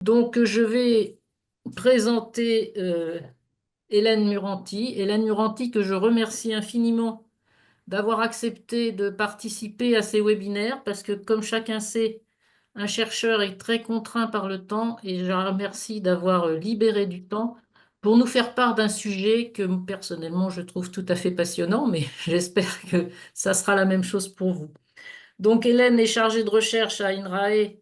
Donc, je vais présenter Hélène Muranti. Hélène Muranti, que je remercie infiniment d'avoir accepté de participer à ces webinaires parce que, comme chacun sait, un chercheur est très contraint par le temps et je la remercie d'avoir libéré du temps pour nous faire part d'un sujet que personnellement je trouve tout à fait passionnant, mais j'espère que ça sera la même chose pour vous. Donc, Hélène est chargée de recherche à INRAE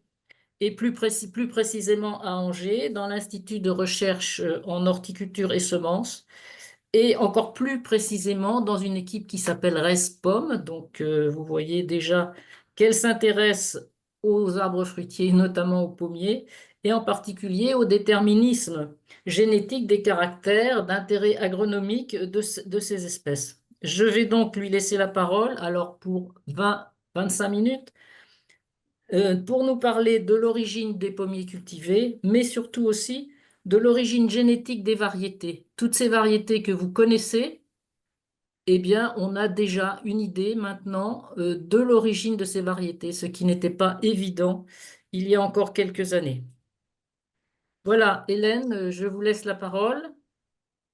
et plus précisément à Angers, dans l'Institut de recherche en horticulture et semences, et encore plus précisément dans une équipe qui s'appelle RESPOM. Donc, vous voyez déjà qu'elle s'intéresse aux arbres fruitiers, notamment aux pommiers, et en particulier au déterminisme génétique des caractères d'intérêt agronomique de ces espèces. Je vais donc lui laisser la parole, alors pour 20-25 minutes, pour nous parler de l'origine des pommiers cultivés, mais surtout aussi de l'origine génétique des variétés. Toutes ces variétés que vous connaissez, eh bien, on a déjà une idée maintenant de l'origine de ces variétés, ce qui n'était pas évident il y a encore quelques années. Voilà, Hélène, je vous laisse la parole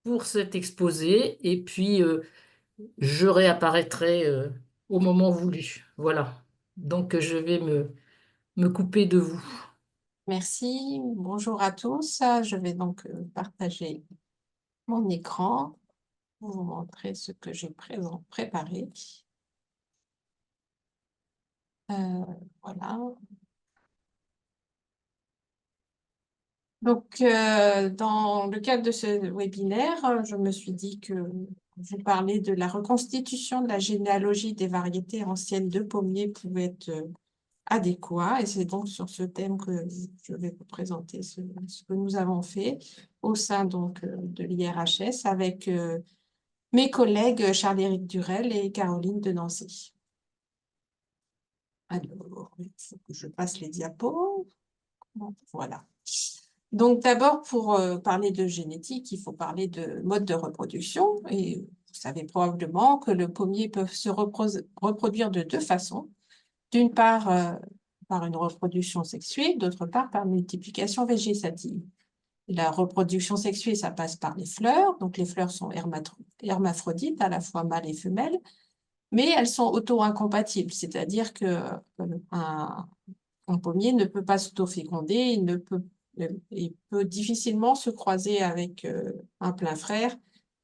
pour cet exposé et puis je réapparaîtrai au moment voulu. Voilà. Donc, je vais me couper de vous. Merci, bonjour à tous. Je vais donc partager mon écran pour vous montrer ce que j'ai préparé. Euh, voilà. Donc, dans le cadre de ce webinaire, je me suis dit que vous parler de la reconstitution de la généalogie des variétés anciennes de pommiers pouvait être adéquat. Et c'est donc sur ce thème que je vais vous présenter ce que nous avons fait au sein donc de l'IRHS avec mes collègues Charles-Éric Durel et Caroline de Nancy. Alors, il faut que je passe les diapos. Bon, voilà. Donc d'abord, pour parler de génétique, il faut parler de mode de reproduction. Et vous savez probablement que le pommier peut se reproduire de deux façons. D'une part, par une reproduction sexuée, d'autre part, par multiplication végétative. La reproduction sexuée, ça passe par les fleurs. Donc les fleurs sont hermaphrodites, à la fois mâles et femelles, mais elles sont auto-incompatibles, c'est-à-dire que un pommier ne peut pas s'auto-féconder, il peut difficilement se croiser avec un plein frère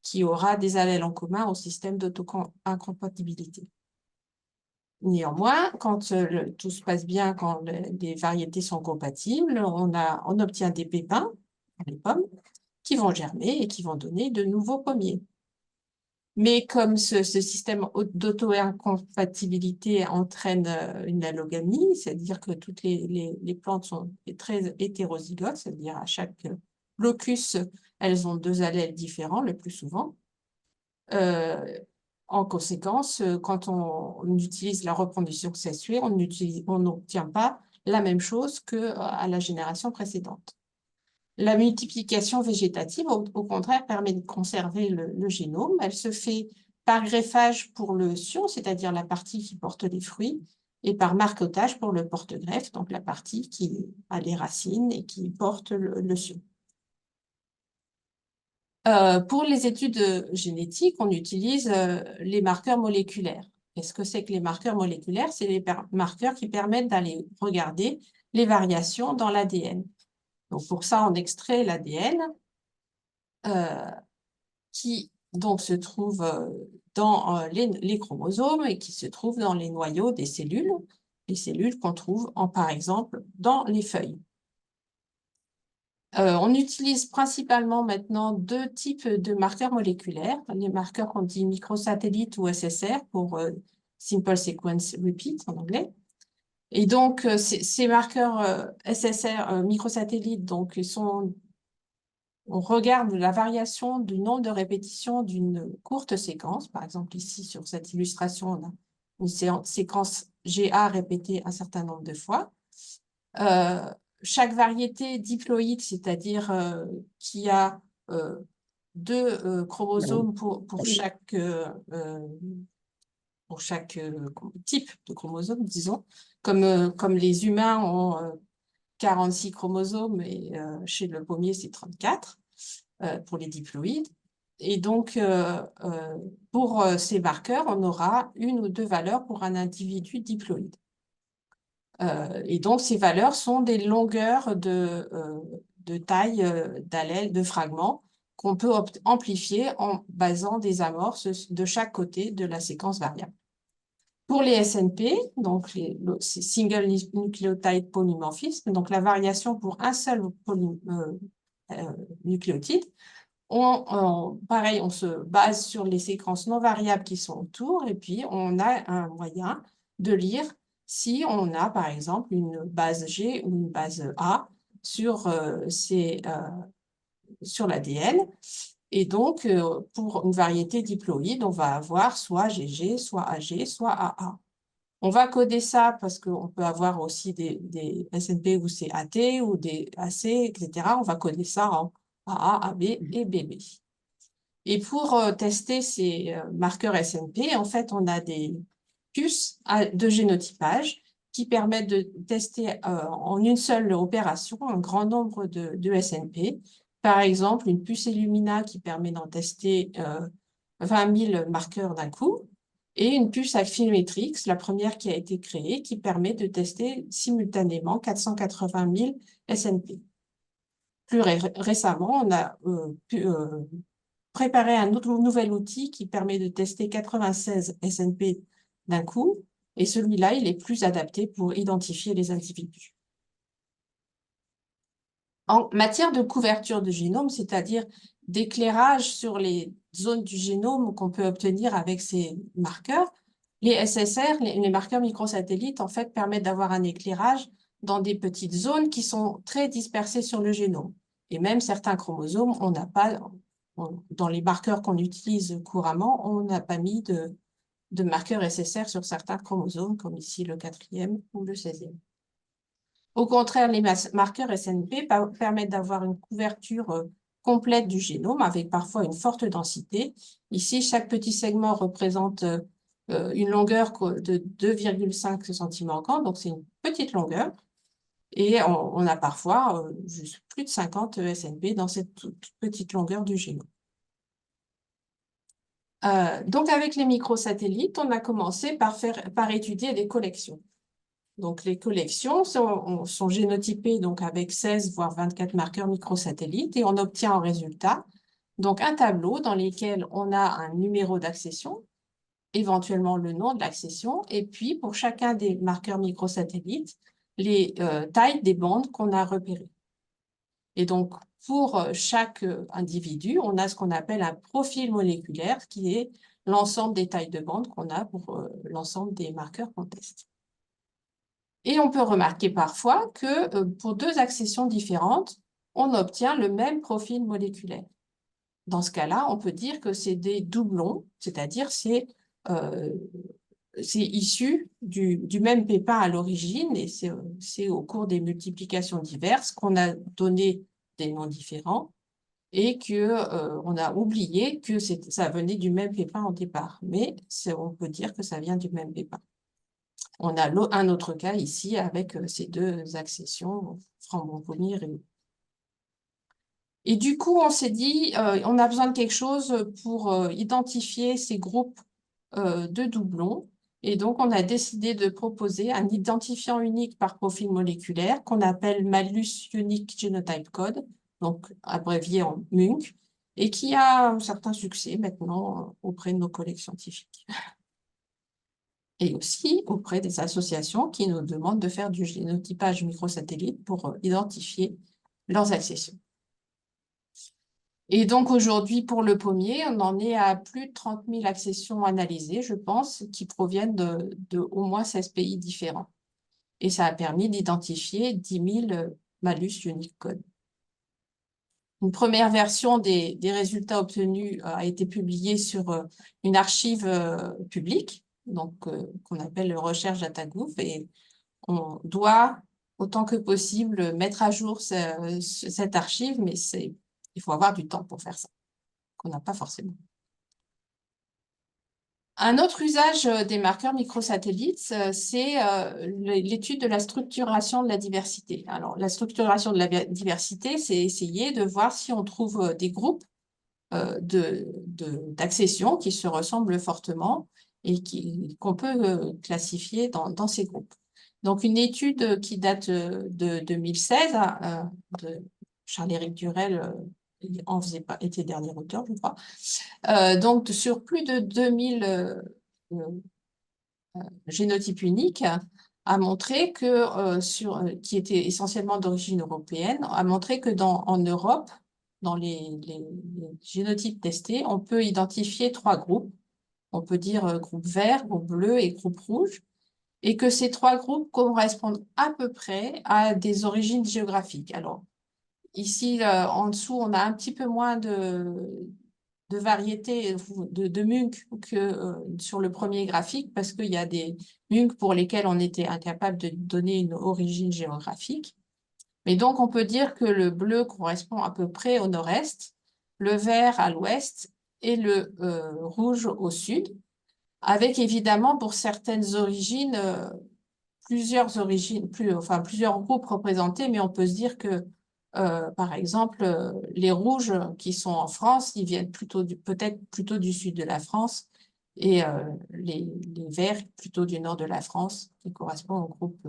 qui aura des allèles en commun au système d'auto-incompatibilité. Néanmoins, quand tout se passe bien, quand les variétés sont compatibles, on obtient des pépins, les pommes, qui vont germer et qui vont donner de nouveaux pommiers. Mais comme ce système d'auto-incompatibilité entraîne une allogamie, c'est-à-dire que toutes les plantes sont très hétérozygotes, c'est-à-dire à chaque blocus, elles ont deux allèles différents le plus souvent. En conséquence, quand on utilise la reproduction sexuée, on n'obtient pas la même chose qu'à la génération précédente. La multiplication végétative, au contraire, permet de conserver le génome. Elle se fait par greffage pour le sion, c'est-à-dire la partie qui porte les fruits, et par marcotage pour le porte-greffe, donc la partie qui a les racines et qui porte le sion. Pour les études génétiques, on utilise les marqueurs moléculaires. Qu'est-ce que c'est que les marqueurs moléculaires? C'est les marqueurs qui permettent d'aller regarder les variations dans l'ADN. Donc pour ça, on extrait l'ADN qui donc se trouve dans les chromosomes et qui se trouve dans les noyaux des cellules, les cellules qu'on trouve par exemple dans les feuilles. On utilise principalement maintenant deux types de marqueurs moléculaires, les marqueurs qu'on dit microsatellites ou SSR pour Simple Sequence Repeat en anglais. Et donc, ces marqueurs SSR, microsatellites, donc, on regarde la variation du nombre de répétitions d'une courte séquence. Par exemple, ici, sur cette illustration, on a une séquence GA répétée un certain nombre de fois. Chaque variété diploïde, c'est-à-dire qui a deux chromosomes pour chaque type de chromosome, disons, comme les humains ont 46 chromosomes et chez le pommier, c'est 34 pour les diploïdes. Et donc, pour ces marqueurs, on aura une ou deux valeurs pour un individu diploïde. Et donc, ces valeurs sont des longueurs de taille d'allèles, de fragments qu'on peut amplifier en basant des amorces de chaque côté de la séquence variable. Pour les SNP, donc c'est Single Nucleotide Polymorphism, donc la variation pour un seul nucléotide, pareil, on se base sur les séquences non variables qui sont autour et puis on a un moyen de lire si on a, par exemple, une base G ou une base A sur l'ADN. Et donc, pour une variété diploïde, on va avoir soit GG, soit AG, soit AA. On va coder ça parce qu'on peut avoir aussi des SNP où c'est AT ou des AC, etc. On va coder ça en AA, AB et BB. Et pour tester ces marqueurs SNP, en fait, on a des puces de génotypage qui permettent de tester en une seule opération un grand nombre de SNP. Par exemple, une puce Illumina qui permet d'en tester 20 000 marqueurs d'un coup, et une puce Affinimetrix, la première qui a été créée, qui permet de tester simultanément 480 000 SNP. Plus récemment, on a pu préparer un nouvel outil qui permet de tester 96 SNP d'un coup, et celui-là, il est plus adapté pour identifier les individus. En matière de couverture de génome, c'est-à-dire d'éclairage sur les zones du génome qu'on peut obtenir avec ces marqueurs, les SSR, les marqueurs microsatellites, en fait, permettent d'avoir un éclairage dans des petites zones qui sont très dispersées sur le génome. Et même certains chromosomes, on n'a pas, dans les marqueurs qu'on utilise couramment, on n'a pas mis de marqueurs SSR sur certains chromosomes, comme ici le 4e ou le 16e. Au contraire, les marqueurs SNP permettent d'avoir une couverture complète du génome avec parfois une forte densité. Ici, chaque petit segment représente une longueur de 2,5 cm², donc c'est une petite longueur. Et on a parfois plus de 50 SNP dans cette toute petite longueur du génome. Donc, avec les microsatellites, on a commencé par étudier des collections. Donc, les collections sont génotypées donc, avec 16 voire 24 marqueurs microsatellites et on obtient en résultat donc, un tableau dans lequel on a un numéro d'accession, éventuellement le nom de l'accession, et puis pour chacun des marqueurs microsatellites, les tailles des bandes qu'on a repérées. Et donc, pour chaque individu, on a ce qu'on appelle un profil moléculaire qui est l'ensemble des tailles de bandes qu'on a pour l'ensemble des marqueurs qu'on teste. Et on peut remarquer parfois que pour deux accessions différentes, on obtient le même profil moléculaire. Dans ce cas-là, on peut dire que c'est des doublons, c'est-à-dire c'est issu du même pépin à l'origine et c'est au cours des multiplications diverses qu'on a donné des noms différents et qu'on a oublié que ça venait du même pépin au départ. Mais on peut dire que ça vient du même pépin. On a un autre cas ici avec ces deux accessions, Framboise et du coup, on s'est dit, on a besoin de quelque chose pour identifier ces groupes de doublons. Et donc, on a décidé de proposer un identifiant unique par profil moléculaire qu'on appelle Malus Unique Genotype Code, donc abrévié en MUNC, et qui a un certain succès maintenant auprès de nos collègues scientifiques. Et aussi auprès des associations qui nous demandent de faire du génotypage microsatellite pour identifier leurs accessions. Et donc aujourd'hui, pour le pommier, on en est à plus de 30 000 accessions analysées, je pense, qui proviennent de au moins 16 pays différents. Et ça a permis d'identifier 10 000 malus unique code. Une première version des résultats obtenus a été publiée sur une archive publique, donc qu'on appelle Recherche DataGouv, et on doit, autant que possible, mettre à jour cette archive, mais il faut avoir du temps pour faire ça, qu'on n'a pas forcément. Un autre usage des marqueurs microsatellites, c'est l'étude de la structuration de la diversité. Alors, la structuration de la diversité, c'est essayer de voir si on trouve des groupes d'accession qui se ressemblent fortement et qu'on peut classifier dans ces groupes. Donc, une étude qui date de 2016 de Charles-Éric Durel en faisait pas, était dernier auteur, je crois. Donc, sur plus de 2000 euh, génotypes uniques, a montré que, qui étaient essentiellement d'origine européenne, a montré que en Europe, dans les génotypes testés, on peut identifier 3 groupes. On peut dire groupe vert, groupe bleu et groupe rouge, et que ces 3 groupes correspondent à peu près à des origines géographiques. Alors, ici, en dessous, on a un petit peu moins de variétés de munc que sur le premier graphique, parce qu'il y a des munc pour lesquels on était incapable de donner une origine géographique. Mais donc, on peut dire que le bleu correspond à peu près au nord-est, le vert à l'ouest et le rouge au sud, avec évidemment pour certaines origines, enfin plusieurs groupes représentés, mais on peut se dire que, par exemple, les rouges qui sont en France, ils viennent peut-être plutôt du sud de la France, et les verts plutôt du nord de la France, qui correspondent au groupe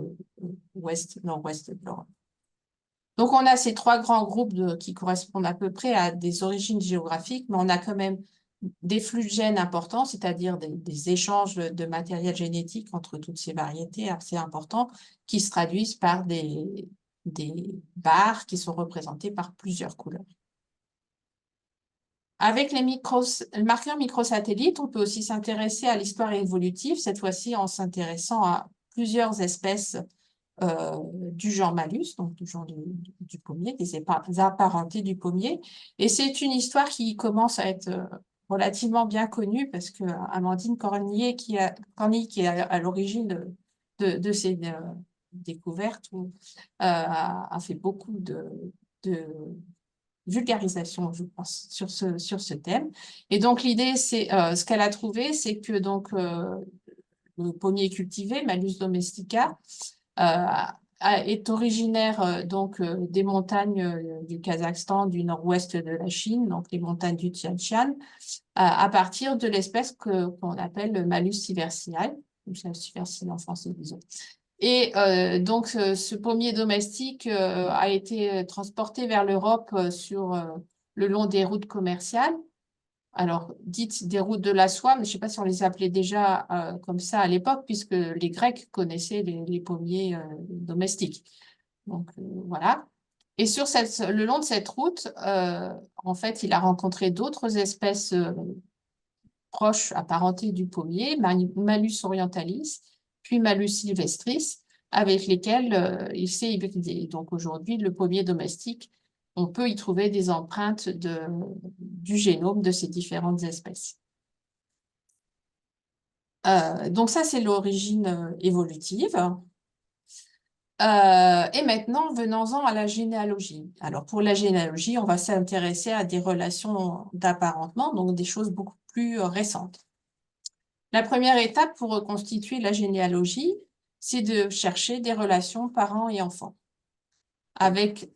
nord-ouest de l'Europe. Donc, on a ces 3 grands groupes qui correspondent à peu près à des origines géographiques, mais on a quand même des flux de gènes importants, c'est-à-dire des échanges de matériel génétique entre toutes ces variétés assez importants, qui se traduisent par des barres qui sont représentées par plusieurs couleurs. Avec les marqueurs microsatellites, on peut aussi s'intéresser à l'histoire évolutive, cette fois-ci en s'intéressant à plusieurs espèces du genre Malus, donc du genre du pommier, des apparentés du pommier. Et c'est une histoire qui commence à être relativement bien connue parce que Amandine Cornier, qui est à l'origine de ces découvertes, a fait beaucoup de vulgarisation, je pense, sur ce thème. Et donc, l'idée, c'est ce qu'elle a trouvé, c'est que donc, le pommier cultivé, Malus domestica, est originaire donc des montagnes du Kazakhstan, du nord-ouest de la Chine, donc les montagnes du Tian-Shan, à partir de l'espèce qu'on appelle le Malus siversiale, ou siversiale en français, disons. Et donc, ce pommier domestique a été transporté vers l'Europe sur le long des routes commerciales. Alors, dites des routes de la soie, mais je ne sais pas si on les appelait déjà comme ça à l'époque, puisque les Grecs connaissaient les pommiers domestiques. Donc, voilà. Et sur le long de cette route, en fait, il a rencontré d'autres espèces proches, apparentées du pommier, Malus orientalis, puis Malus sylvestris, avec lesquels il s'est hybridé. Donc, aujourd'hui, le pommier domestique, on peut y trouver des empreintes du génome de ces différentes espèces. Donc ça, c'est l'origine évolutive. Et maintenant, venons-en à la généalogie. Alors, pour la généalogie, on va s'intéresser à des relations d'apparentement, donc des choses beaucoup plus récentes. La première étape pour reconstituer la généalogie, c'est de chercher des relations parents et enfants. Avec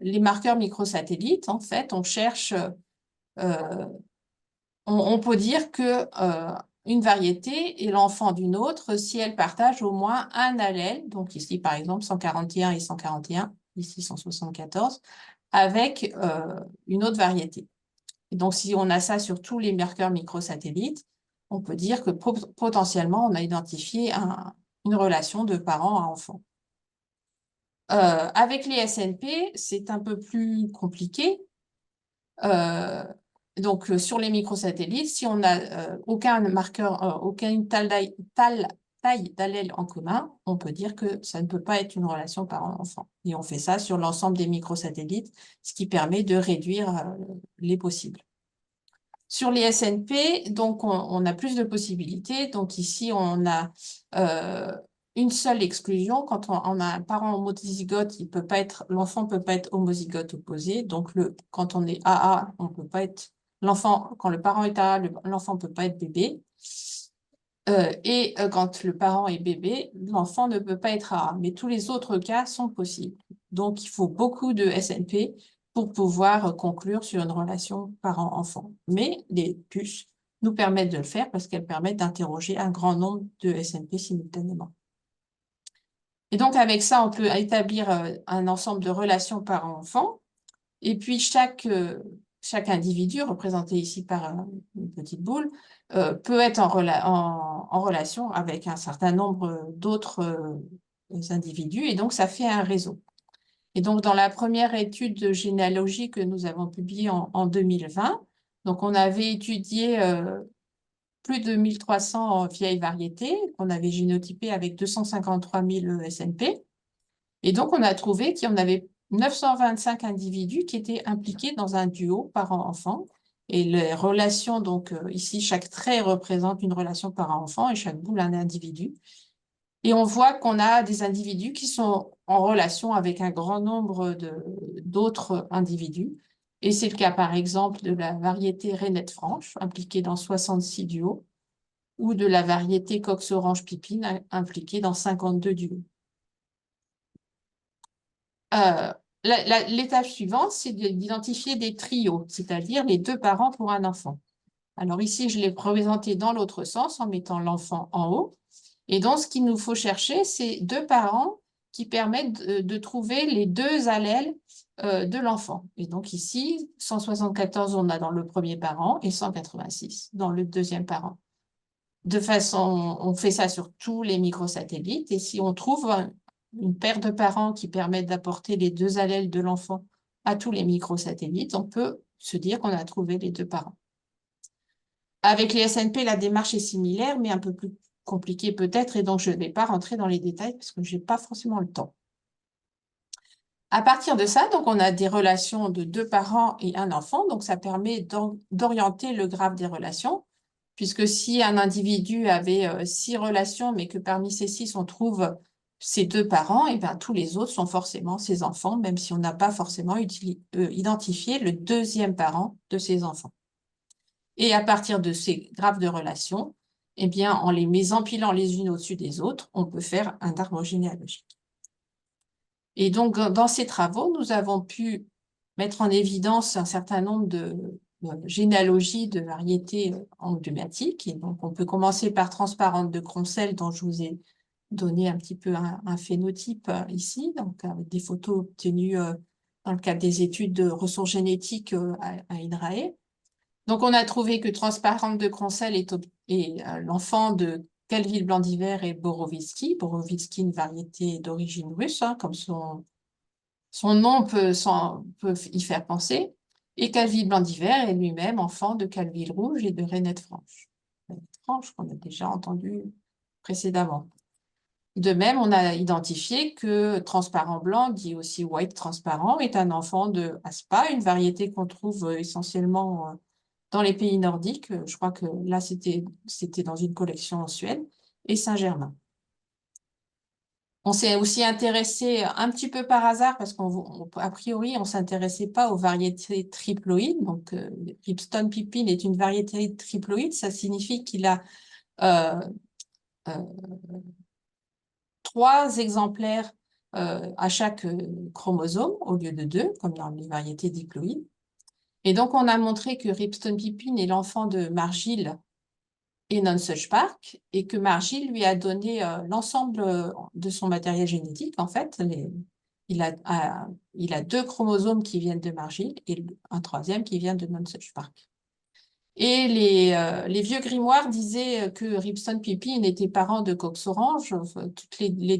les marqueurs microsatellites, en fait, on cherche, on peut dire que une variété est l'enfant d'une autre si elle partage au moins un allèle, donc ici par exemple 141 et 141, ici 174, avec une autre variété. Et donc si on a ça sur tous les marqueurs microsatellites, on peut dire que potentiellement on a identifié une relation de parent à enfant. Avec les SNP, c'est un peu plus compliqué. Donc, sur les microsatellites, si on n'a aucun marqueur, aucune taille d'allèle en commun, on peut dire que ça ne peut pas être une relation parent-enfant. Et on fait ça sur l'ensemble des microsatellites, ce qui permet de réduire les possibles. Sur les SNP, donc, on a plus de possibilités. Donc, ici, on a une seule exclusion. Quand on a un parent homozygote, l'enfant ne peut pas être homozygote opposé. Donc, quand on est AA, on peut pas être l'enfant, quand le parent est AA, l'enfant ne peut pas être bébé. Quand le parent est bébé, l'enfant ne peut pas être AA, mais tous les autres cas sont possibles. Donc, il faut beaucoup de SNP pour pouvoir conclure sur une relation parent-enfant. Mais les puces nous permettent de le faire parce qu'elles permettent d'interroger un grand nombre de SNP simultanément. Et donc, avec ça, on peut établir un ensemble de relations parent-enfant. Et puis, chaque individu, représenté ici par une petite boule, peut être en relation avec un certain nombre d'autres individus. Et donc, ça fait un réseau. Et donc, dans la première étude de généalogie que nous avons publiée en 2020, donc on avait étudié plus de 1300 vieilles variétés qu'on avait génotypées avec 253 000 SNP. Et donc, on a trouvé qu'il y en avait 925 individus qui étaient impliqués dans un duo parent-enfant. Et les relations, donc ici, chaque trait représente une relation parent-enfant et chaque boule un individu. Et on voit qu'on a des individus qui sont en relation avec un grand nombre d'autres individus. Et c'est le cas, par exemple, de la variété Rainette Franche, impliquée dans 66 duos, ou de la variété Cox Orange Pipine, impliquée dans 52 duos. Euh, L'étape suivante, c'est d'identifier des trios, c'est-à-dire les deux parents pour un enfant. Alors ici, je l'ai représenté dans l'autre sens en mettant l'enfant en haut. Et donc, ce qu'il nous faut chercher, c'est deux parents qui permettent de trouver les deux allèles de l'enfant. Et donc ici, 174, on a dans le premier parent et 186 dans le deuxième parent. On fait ça sur tous les microsatellites. Et si on trouve une paire de parents qui permettent d'apporter les deux allèles de l'enfant à tous les microsatellites, on peut se dire qu'on a trouvé les deux parents. Avec les SNP, la démarche est similaire, mais un peu plus compliquée peut-être, et donc je ne vais pas rentrer dans les détails parce que je n'ai pas forcément le temps. À partir de ça, donc on a des relations de deux parents et un enfant, donc ça permet d'orienter le graphe des relations, puisque si un individu avait 6 relations, mais que parmi ces 6, on trouve ses deux parents, et bien tous les autres sont forcément ses enfants, même si on n'a pas forcément identifié le deuxième parent de ses enfants. Et à partir de ces graphes de relations, eh bien, en les empilant les unes au-dessus des autres, on peut faire un arbre généalogique. Et donc, dans ces travaux, nous avons pu mettre en évidence un certain nombre de généalogies de variétés emblématiques. Et donc, on peut commencer par Transparente de Croncel, dont je vous ai donné un petit peu un phénotype ici, donc avec des photos obtenues dans le cadre des études de ressources génétiques à INRAE. Donc, on a trouvé que Transparente de Croncel est l'enfant de Calville Blanc d'Hiver et Borovitsky. Borovitsky, une variété d'origine russe, hein, comme son nom peut y faire penser. Et Calville Blanc d'Hiver est lui-même enfant de Calville Rouge et de Rainette Franche. Rainette Franche, qu'on a déjà entendu précédemment. De même, on a identifié que Transparent Blanc, dit aussi White Transparent, est un enfant de Aspa, une variété qu'on trouve essentiellement dans les pays nordiques. Je crois que là, c'était dans une collection en Suède, et Saint-Germain. On s'est aussi intéressé un petit peu par hasard, parce qu'a priori, on ne s'intéressait pas aux variétés triploïdes. Donc, Ripston Pippin est une variété triploïde. Ça signifie qu'il a euh, euh, 3 exemplaires à chaque chromosome, au lieu de 2, comme dans les variétés diploïdes. Et donc, on a montré que Ripston Pippin est l'enfant de Margill et Nonsuch Park, et que Margill lui a donné l'ensemble de son matériel génétique. En fait, il a 2 chromosomes qui viennent de Margill et un troisième qui vient de Nonsuch Park. Et les vieux grimoires disaient que Ripston Pippin était parent de Cox Orange. Enfin, toutes les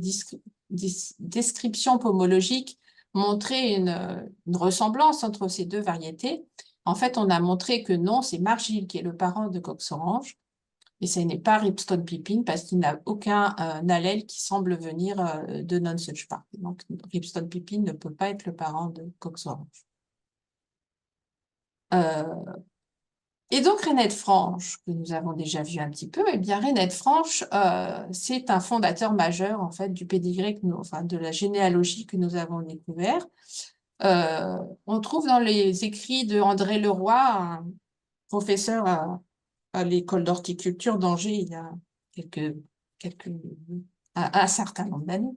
descriptions pomologiques montraient une ressemblance entre ces deux variétés. En fait, on a montré que non, c'est Margill qui est le parent de Cox Orange. Et ce n'est pas Ripston Pippin parce qu'il n'a aucun allèle qui semble venir de Nonsuch Park. Donc, Ripston Pippin ne peut pas être le parent de Cox Orange. Et donc, Rainette Franche, que nous avons déjà vu un petit peu, eh bien, Rainette Franche, c'est un fondateur majeur, en fait, du pédigré, enfin, de la généalogie que nous avons découvert. On trouve dans les écrits de André Leroy, un professeur à l'école d'horticulture d'Angers quelques, un certain nombre d'années,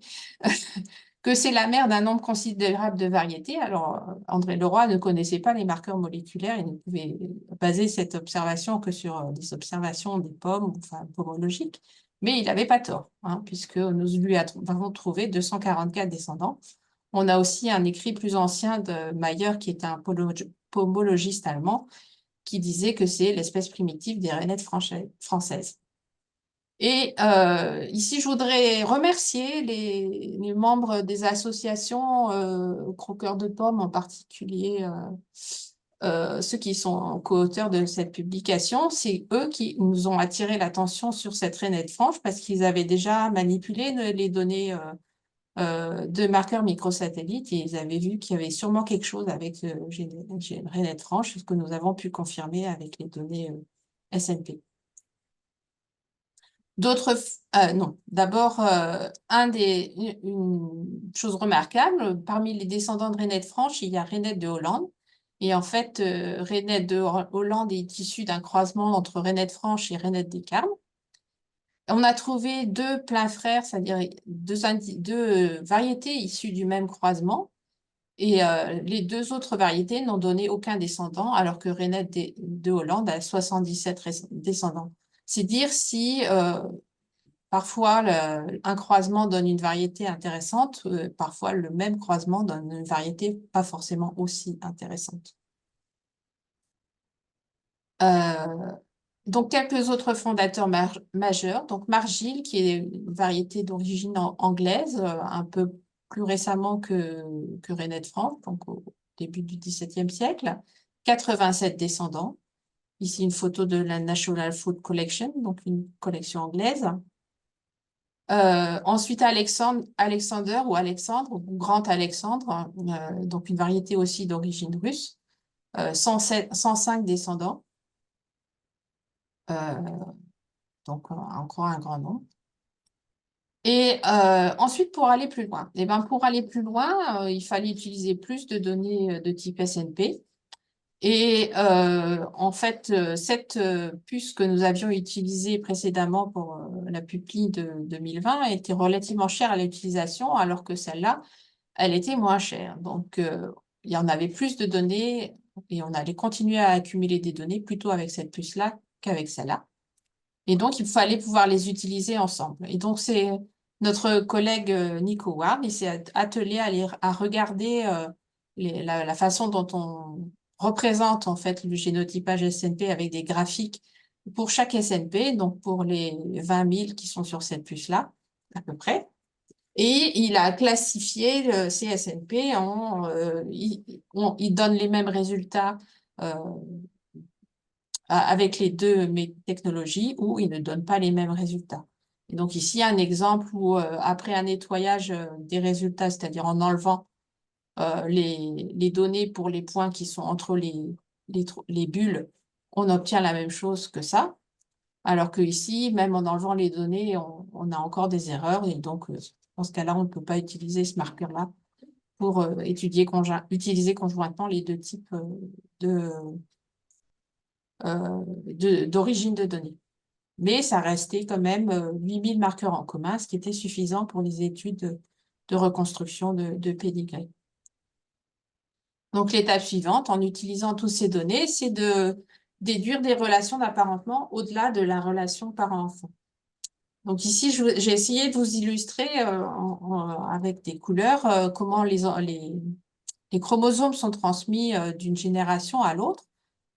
que c'est la mère d'un nombre considérable de variétés. Alors, André Leroy ne connaissait pas les marqueurs moléculaires, il ne pouvait baser cette observation que sur des observations des pommes, enfin pomologiques, mais il n'avait pas tort, hein, puisque nous lui avons trouvé 244 descendants. On a aussi un écrit plus ancien de Mayer, qui est un pomologiste allemand, qui disait que c'est l'espèce primitive des rainettes françaises. Et ici, je voudrais remercier les membres des associations croqueurs de pommes, en particulier ceux qui sont co-auteurs de cette publication. C'est eux qui nous ont attiré l'attention sur cette rainette franche parce qu'ils avaient déjà manipulé les données de marqueurs microsatellites et ils avaient vu qu'il y avait sûrement quelque chose avec rainette franche, ce que nous avons pu confirmer avec les données SNP. Non. D'abord, une chose remarquable, parmi les descendants de Rainette franche, il y a Rainette de Hollande. Et en fait, Rainette de Hollande est issue d'un croisement entre Rainette franche et Rainette des Carmes. On a trouvé deux pleins frères, c'est-à-dire deux variétés issues du même croisement. Et les deux autres variétés n'ont donné aucun descendant, alors que Rainette de Hollande a 77 descendants. C'est dire si parfois, un croisement donne une variété intéressante, parfois le même croisement donne une variété pas forcément aussi intéressante. Donc, quelques autres fondateurs majeurs. Donc, Margil, qui est une variété d'origine anglaise, un peu plus récemment que Rainette franche, donc au début du XVIIe siècle, 87 descendants. Ici, une photo de la National Food Collection, donc une collection anglaise. Ensuite, Alexander ou Alexandre, ou Grand Alexandre, donc une variété aussi d'origine russe, 105 descendants, euh, donc encore un grand nombre. Et ensuite, pour aller plus loin, pour aller plus loin, il fallait utiliser plus de données de type SNP. Et en fait, cette puce que nous avions utilisée précédemment pour la pupille de 2020 était relativement chère à l'utilisation, alors que celle-là, elle était moins chère. Donc, il y en avait plus de données et on allait continuer à accumuler des données plutôt avec cette puce-là qu'avec celle-là. Et donc, il fallait pouvoir les utiliser ensemble. Et donc, c'est notre collègue Nico Ward, il s'est attelé à regarder la façon dont on représente en fait le génotypage SNP avec des graphiques pour chaque SNP, donc pour les 20 000 qui sont sur cette puce-là, à peu près. Et il a classifié ces SNP il donne les mêmes résultats avec les deux technologies ou il ne donne pas les mêmes résultats. Et donc ici, un exemple où après un nettoyage des résultats, c'est-à-dire en enlevant les données pour les points qui sont entre les bulles, on obtient la même chose que ça. Alors que ici, même en enlevant les données, on a encore des erreurs. Et donc, dans ce cas-là, on ne peut pas utiliser ce marqueur-là pour utiliser conjointement les deux types d'origine de données. Mais ça restait quand même 8000 marqueurs en commun, ce qui était suffisant pour les études de reconstruction de pédigrés. Donc, l'étape suivante, en utilisant toutes ces données, c'est de déduire des relations d'apparentement au-delà de la relation parent-enfant. Donc ici, j'ai essayé de vous illustrer avec des couleurs comment les chromosomes sont transmis d'une génération à l'autre.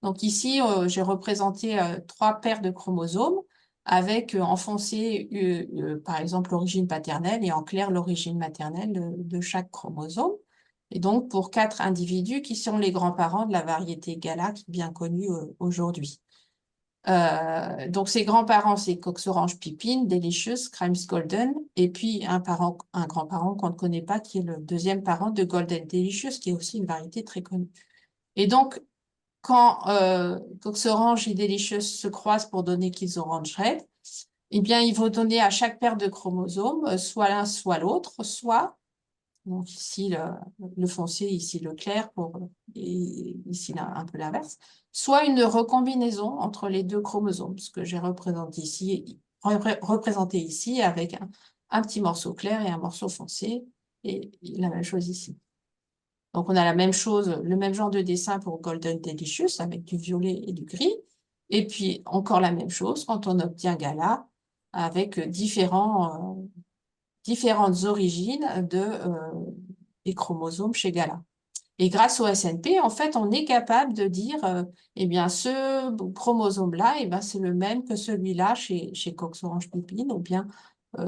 Donc ici, j'ai représenté 3 paires de chromosomes avec en foncé, par exemple, l'origine paternelle et en clair l'origine maternelle de chaque chromosome. Et donc, pour 4 individus qui sont les grands-parents de la variété Galac bien connue aujourd'hui. Donc, ses grands-parents, c'est Cox Orange Pipine, Delicious, Crimes Golden, et puis un grand-parent qu'on ne connaît pas, qui est le deuxième parent de Golden Delicious, qui est aussi une variété très connue. Et donc, quand Cox Orange et Delicious se croisent pour donner Kids Orange Red, eh bien, ils vont donner à chaque paire de chromosomes, soit l'un, soit l'autre, soit donc ici le foncé, ici le clair, et ici un peu l'inverse, soit une recombinaison entre les deux chromosomes, ce que j'ai représenté ici représenté ici avec un petit morceau clair et un morceau foncé, et la même chose ici. Donc, on a la même chose, le même genre de dessin pour Golden Delicious avec du violet et du gris. Et puis, encore la même chose quand on obtient Gala avec différentes origines des chromosomes chez Gala. Et grâce au SNP, en fait, on est capable de dire, eh bien, ce chromosome-là, eh bien, c'est le même que celui-là chez Cox Orange Pipine, ou bien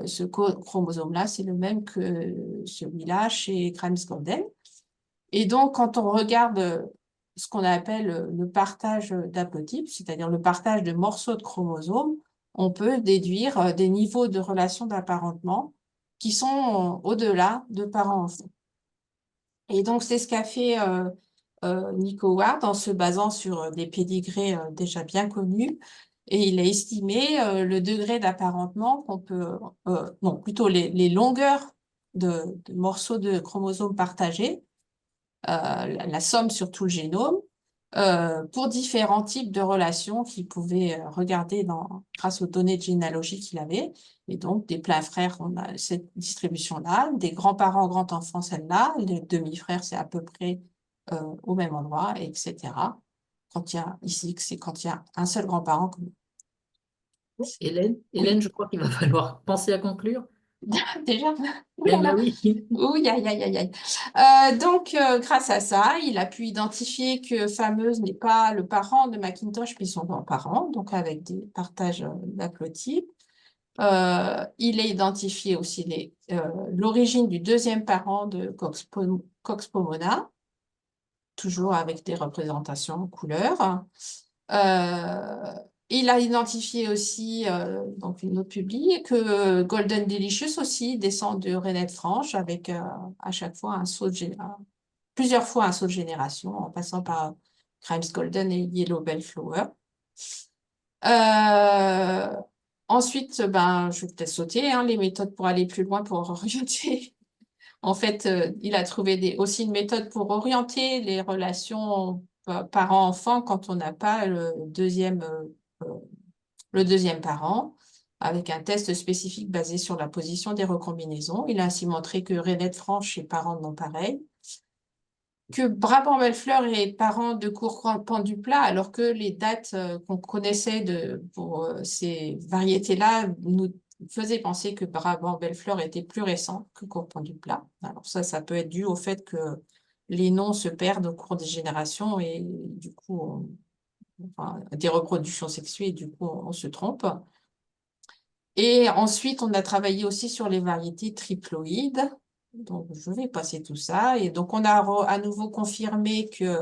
ce chromosome-là, c'est le même que celui-là chez Grimes Golden. Et donc, quand on regarde ce qu'on appelle le partage d'haplotypes, c'est-à-dire le partage de morceaux de chromosomes, on peut déduire des niveaux de relations d'apparentement qui sont au-delà de parents-enfants. Et donc, c'est ce qu'a fait Nico Ward en se basant sur des pédigrés déjà bien connus. Et il a estimé le degré d'apparentement qu'on peut, non, plutôt les longueurs de morceaux de chromosomes partagés, la somme sur tout le génome, pour différents types de relations qu'il pouvait regarder grâce aux données de généalogie qu'il avait. Et donc, des pleins frères, on a cette distribution-là, des grands-parents, grands-enfants, celle-là, les demi-frères, c'est à peu près au même endroit, etc. Quand il y a ici, c'est quand il y a un seul grand-parent. Hélène, Oui, je crois qu'il va falloir penser à conclure. déjà. Ouh Eh là ben là. oui. Oui, aïe, aïe, aïe, aïe. Donc, grâce à ça, il a pu identifier que Fameuse n'est pas le parent de Macintosh, mais son grand-parent, donc avec des partages d'haplotypes. Il a identifié aussi l'origine du deuxième parent de Cox Pomona, toujours avec des représentations en couleur. Euh, il a identifié aussi, donc une autre publi, que Golden Delicious aussi descend de Renette Franche avec à chaque fois plusieurs fois un saut de génération en passant par Grimes Golden et Yellow Bellflower. Euh, Ensuite, ben, je vais peut-être sauter les méthodes pour aller plus loin, pour orienter. En fait, il a trouvé aussi une méthode pour orienter les relations parents-enfants quand on n'a pas le deuxième parent, avec un test spécifique basé sur la position des recombinaisons. Il a ainsi montré que Renette Franche est parent non pareil, que Brabant-Bellefleur est parent de Courcouronne-Penduplat, alors que les dates qu'on connaissait pour ces variétés-là nous faisaient penser que Brabant-Bellefleur était plus récent que Courcouronne-Penduplat. Alors ça peut être dû au fait que les noms se perdent au cours des générations et du coup, enfin, des reproductions sexuées, et du coup, on se trompe. Et ensuite, on a travaillé aussi sur les variétés triploïdes. Donc, je vais passer tout ça. Et donc, on a à nouveau confirmé que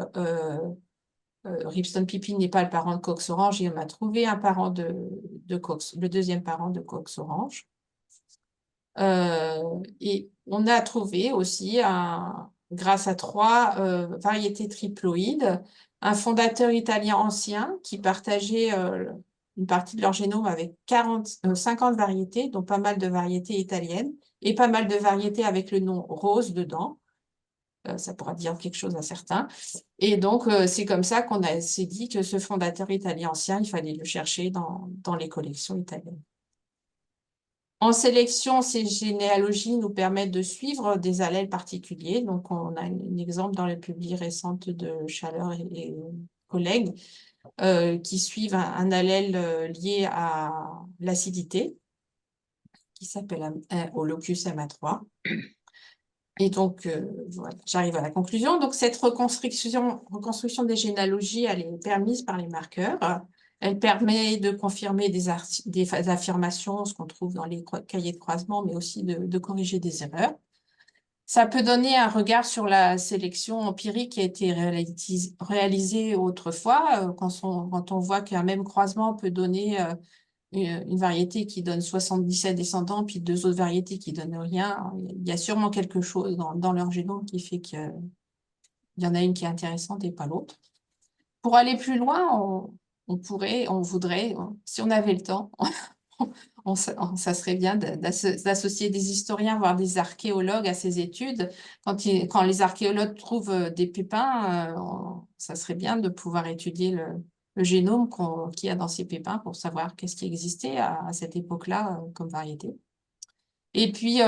Ribston Pippin n'est pas le parent de Cox Orange et on a trouvé un parent de Cox, le deuxième parent de Cox Orange. Et on a trouvé aussi, grâce à trois variétés triploïdes, un fondateur italien ancien qui partageait une partie de leur génome avec 50 variétés, dont pas mal de variétés italiennes et pas mal de variétés avec le nom rose dedans. Ça pourra dire quelque chose à certains. Et donc, c'est comme ça s'est dit que ce fondateur italien ancien, il fallait le chercher dans les collections italiennes. En sélection, ces généalogies nous permettent de suivre des allèles particuliers. Donc, on a un exemple dans les publis récentes de Chaleur et collègues qui suivent un allèle lié à l'acidité, qui s'appelle au locus MA3. Et donc, voilà, j'arrive à la conclusion. Donc, cette reconstruction des généalogies, elle est permise par les marqueurs. Elle permet de confirmer des affirmations, ce qu'on trouve dans les cahiers de croisement, mais aussi de corriger des erreurs. Ça peut donner un regard sur la sélection empirique qui a été réalisée autrefois, quand on voit qu'un même croisement peut donner une variété qui donne 77 descendants, puis deux autres variétés qui donnent rien. Il y a sûrement quelque chose dans leur génome qui fait qu'il y en a une qui est intéressante et pas l'autre. Pour aller plus loin, on voudrait, si on avait le temps, ça serait bien d'associer des historiens, voire des archéologues à ces études. Quand les archéologues trouvent des pépins, ça serait bien de pouvoir étudier le génome qu'il y a dans ces pépins pour savoir qu'est-ce qui existait à cette époque-là comme variété. Et puis,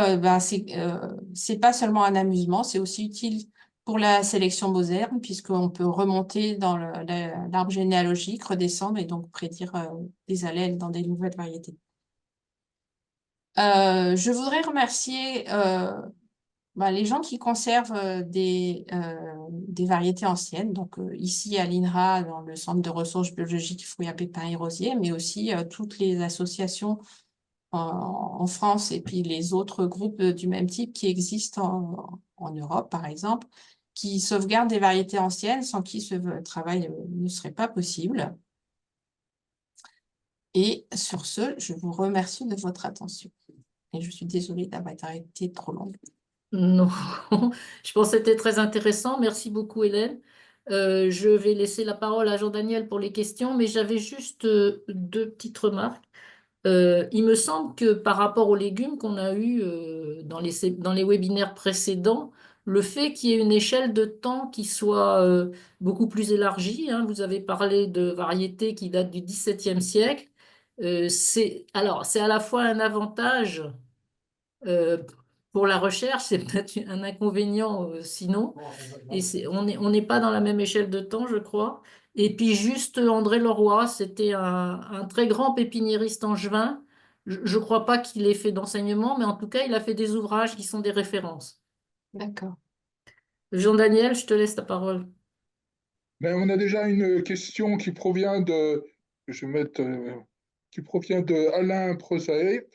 c'est pas seulement un amusement, c'est aussi utile pour la sélection moderne, puisqu'on peut remonter dans l'arbre généalogique, redescendre et donc prédire des allèles dans des nouvelles variétés. Je voudrais remercier les gens qui conservent des variétés anciennes. Donc, ici à l'INRA, dans le Centre de ressources biologiques, fruits à pépins et rosiers, mais aussi toutes les associations en France et puis les autres groupes du même type qui existent en Europe, par exemple, qui sauvegardent des variétés anciennes sans qui ce travail ne serait pas possible. Et sur ce, je vous remercie de votre attention. Et je suis désolée d'avoir été trop longue. Non, je pense que c'était très intéressant. Merci beaucoup, Hélène. Je vais laisser la parole à Jean-Daniel pour les questions, mais j'avais juste deux petites remarques. Il me semble que par rapport aux légumes qu'on a eus dans les webinaires précédents, le fait qu'il y ait une échelle de temps qui soit beaucoup plus élargie, hein, vous avez parlé de variétés qui datent du XVIIe siècle, c'est à la fois un avantage euh, pour la recherche, c'est peut-être un inconvénient sinon. Et on n'est pas dans la même échelle de temps, je crois. Et puis juste André Leroy, c'était un très grand pépiniériste angevin. Je ne crois pas qu'il ait fait d'enseignement, mais en tout cas, il a fait des ouvrages qui sont des références. D'accord. Jean-Daniel, je te laisse la parole. Mais on a déjà une question qui provient je vais mettre, qui provient de Alain Prosaet.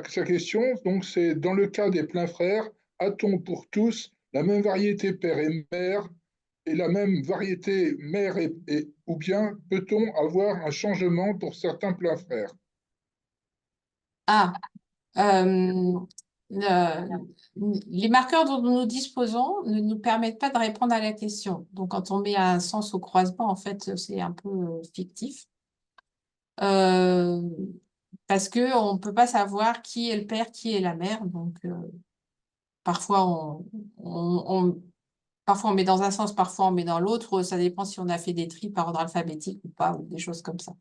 Sa question, donc, c'est dans le cas des pleins frères, a-t-on pour tous la même variété père et mère et la même variété mère ou bien peut-on avoir un changement pour certains pleins frères? Ah, euh, les marqueurs dont nous disposons ne nous permettent pas de répondre à la question. Donc, quand on met un sens au croisement, en fait, c'est un peu fictif. Euh, Parce que on ne peut pas savoir qui est le père, qui est la mère. Donc, parfois, parfois on met dans un sens, parfois on met dans l'autre. Ça dépend si on a fait des tris par ordre alphabétique ou pas, ou des choses comme ça.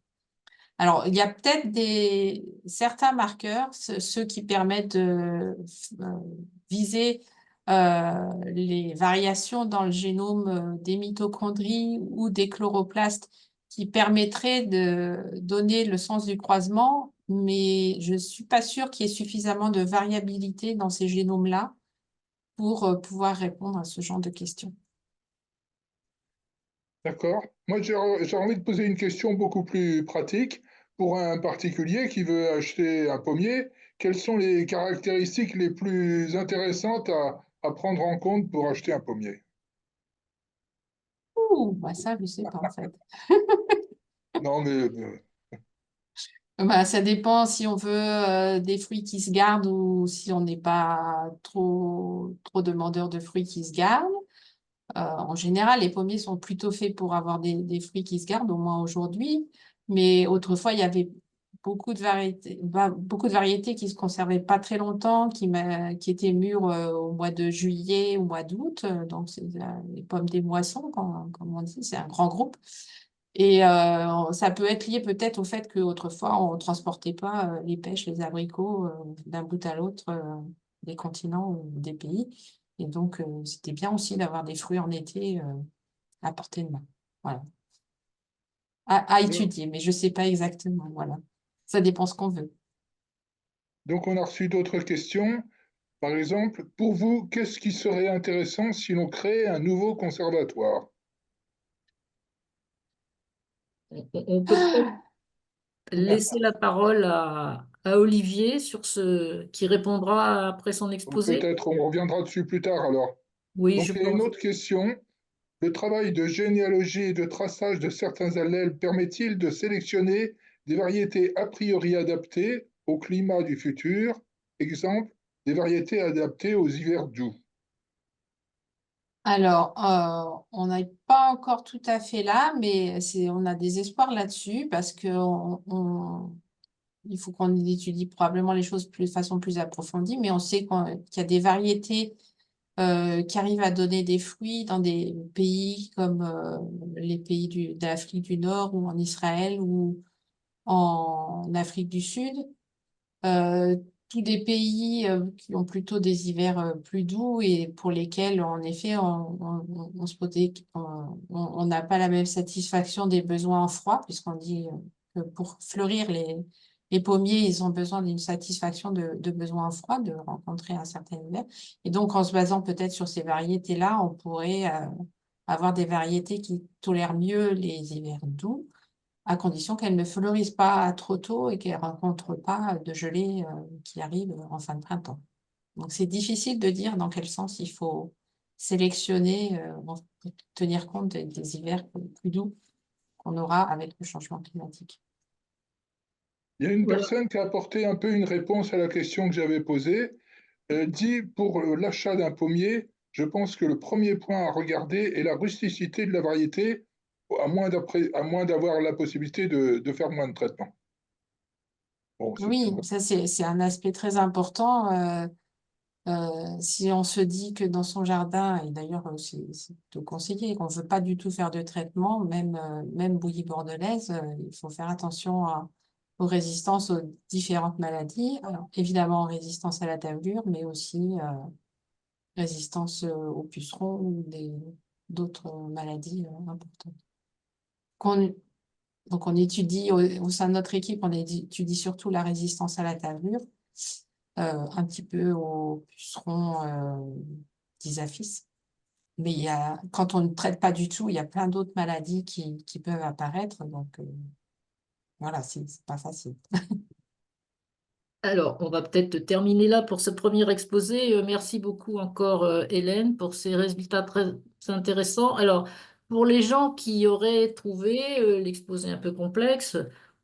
Alors, il y a peut-être certains marqueurs, ceux qui permettent de viser les variations dans le génome des mitochondries ou des chloroplastes qui permettraient de donner le sens du croisement, mais je ne suis pas sûre qu'il y ait suffisamment de variabilité dans ces génomes-là pour pouvoir répondre à ce genre de questions. D'accord. Moi, j'ai envie de poser une question beaucoup plus pratique. Pour un particulier qui veut acheter un pommier, quelles sont les caractéristiques les plus intéressantes à prendre en compte pour acheter un pommier? Ouh, bah ça, je ne sais pas en fait. Non, mais Bah, ça dépend si on veut des fruits qui se gardent ou si on n'est pas trop demandeur de fruits qui se gardent. En général, les pommiers sont plutôt faits pour avoir des fruits qui se gardent, au moins aujourd'hui. Mais autrefois, il y avait beaucoup de variétés qui se conservaient pas très longtemps, qui étaient mûres au mois de juillet, au mois d'août. Donc, c'est les pommes des moissons, comme on dit, c'est un grand groupe. Et ça peut être lié peut-être au fait qu'autrefois, on ne transportait pas les pêches, les abricots d'un bout à l'autre des continents ou des pays. Et donc, c'était bien aussi d'avoir des fruits en été à portée de main. Voilà. À étudier, mais je ne sais pas exactement. Voilà. Ça dépend ce qu'on veut. donc on a reçu d'autres questions. Par exemple, pour vous, qu'est-ce qui serait intéressant si l'on crée un nouveau conservatoire? On peut peut-être laisser la parole à Olivier qui répondra après son exposé. Peut-être on reviendra dessus plus tard alors. Oui, je Donc il y a une pense. autre question. Le travail de généalogie et de traçage de certains allèles permet-il de sélectionner des variétés a priori adaptées au climat du futur? Exemple, des variétés adaptées aux hivers doux. Alors, on n'est pas encore tout à fait là, mais on a des espoirs là-dessus parce que il faut qu'on étudie probablement les choses de façon plus approfondie, mais on sait qu'il y a des variétés qui arrive à donner des fruits dans des pays comme les pays d'Afrique du Nord ou en Israël ou en Afrique du Sud. Euh, Tous des pays qui ont plutôt des hivers plus doux et pour lesquels, en effet, on se posait, on n'a pas la même satisfaction des besoins en froid, puisqu'on dit que pour fleurir, les pommiers, ils ont besoin d'une satisfaction de besoins en froid, de rencontrer un certain hiver. Et donc, en se basant peut-être sur ces variétés-là, on pourrait avoir des variétés qui tolèrent mieux les hivers doux à condition qu'elle ne fleurisse pas trop tôt et qu'elle ne rencontre pas de gelée qui arrive en fin de printemps. Donc c'est difficile de dire dans quel sens il faut sélectionner pour tenir compte des hivers plus doux qu'on aura avec le changement climatique. Il y a une Voilà. personne qui a apporté un peu une réponse à la question que j'avais posée. Elle dit, pour l'achat d'un pommier, je pense que le premier point à regarder est la rusticité de la variété, à moins d'avoir la possibilité de faire moins de traitements. Bon, Oui, ça c'est un aspect très important. Si on se dit que dans son jardin, et d'ailleurs c'est plutôt conseillé, qu'on ne veut pas du tout faire de traitement, même bouillie bordelaise, il faut faire attention aux résistances aux différentes maladies. Alors, évidemment, résistance à la tavelure, mais aussi résistance aux pucerons ou d'autres maladies importantes. Qu'on- donc on étudie au sein de notre équipe, on étudie surtout la résistance à la tavelure, un petit peu aux pucerons d'Isaphis. Mais quand on ne traite pas du tout, il y a plein d'autres maladies qui peuvent apparaître. Donc voilà, c'est pas facile. Alors, on va peut-être terminer là pour ce premier exposé. Merci beaucoup encore, Hélène, pour ces résultats très intéressants. Alors, pour les gens qui auraient trouvé l'exposé un peu complexe,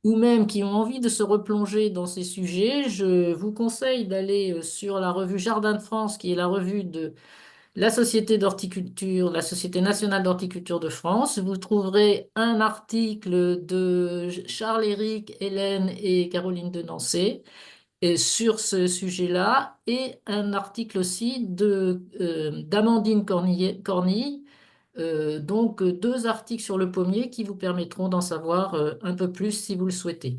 ou même qui ont envie de se replonger dans ces sujets, je vous conseille d'aller sur la revue Jardin de France, qui est la revue de la Société d'horticulture, la Société nationale d'horticulture de France. Vous trouverez un article de Charles-Éric, Hélène et Caroline de Nancy et sur ce sujet-là, et un article aussi d'Amandine Cornille. Donc deux articles sur le pommier qui vous permettront d'en savoir un peu plus si vous le souhaitez.